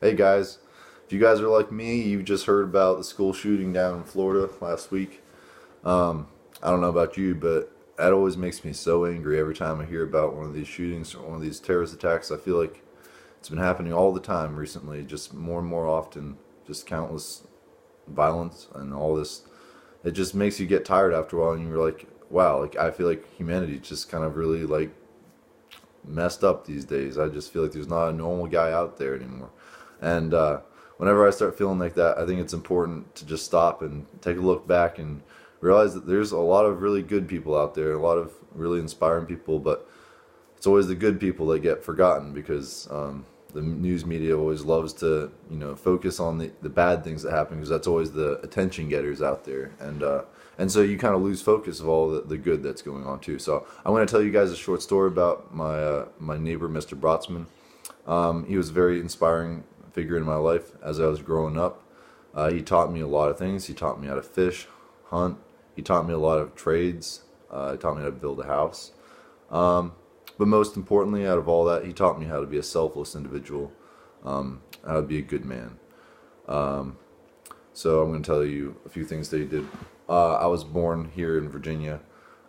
Hey guys, if you guys are like me, you just heard about the school shooting down in Florida last week. I don't know about you, but that always makes me so angry every time I hear about one of these shootings or one of these terrorist attacks. I feel like it's been happening all the time recently, just more and more often, just countless violence and all this. It just makes you get tired after a while, and you're like, wow, like I feel like humanity just kind of really like messed up these days. I just feel like there's not a normal guy out there anymore. And whenever I start feeling like that, I think it's important to just stop and take a look back and realize that there's a lot of really good people out there, a lot of really inspiring people, but it's always the good people that get forgotten because the news media always loves to, focus on the bad things that happen because that's always the attention getters out there. And so you kind of lose focus of all the good that's going on too. So I'm going to tell you guys a short story about my neighbor, Mr. Brotzman. He was a very inspiring figure in my life as I was growing up. He taught me a lot of things. He taught me how to fish, hunt. He taught me a lot of trades. He taught me how to build a house. But most importantly, out of all that, he taught me how to be a selfless individual, how to be a good man. So I'm going to tell you a few things that he did. I was born here in Virginia,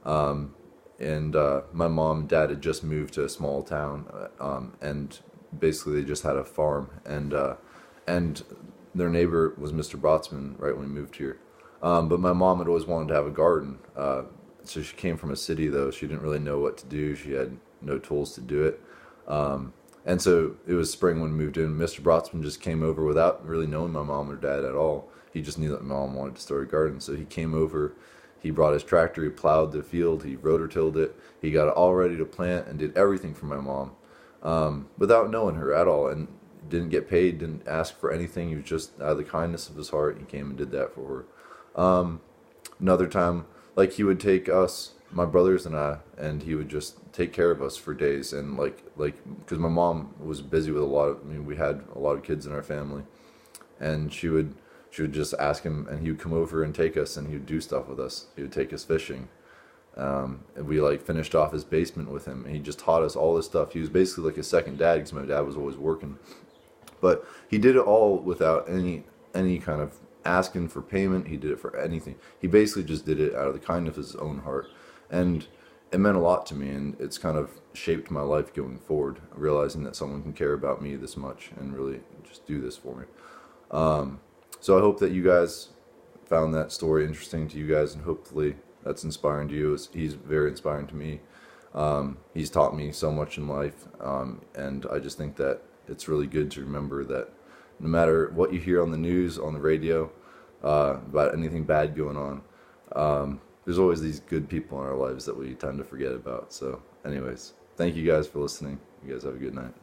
and my mom and dad had just moved to a small town, and basically they just had a farm, and their neighbor was Mr. Brotzman right when we moved here. But my mom had always wanted to have a garden, so she came from a city though. She didn't really know what to do. She had no tools to do it. And so it was spring when we moved in. Mr. Brotzman just came over without really knowing my mom or dad at all. He just knew that my mom wanted to start a garden. So he came over, he brought his tractor, he plowed the field, he rotor-tilled it, he got it all ready to plant and did everything for my mom without knowing her at all, and didn't get paid, didn't ask for anything. He was just out of the kindness of his heart, he came and did that for her. Another time, like he would take us, my brothers and I, and he would just take care of us for days, and like because my mom was busy with we had a lot of kids in our family, and she would just ask him, and he would come over and take us, and he would do stuff with us. He would take us fishing, and we finished off his basement with him, and he just taught us all this stuff. He was basically like a second dad because my dad was always working, but he did it all without any kind of asking for payment. He did it for anything. He basically just did it out of the kindness of his own heart, and it meant a lot to me, and it's kind of shaped my life going forward, realizing that someone can care about me this much and really just do this for me. So I hope that you guys found that story interesting to you guys, and hopefully that's inspiring to you. He's very inspiring to me. He's taught me so much in life, and I just think that it's really good to remember that no matter what you hear on the news, on the radio, about anything bad going on, there's always these good people in our lives that we tend to forget about. So anyways, thank you guys for listening. You guys have a good night.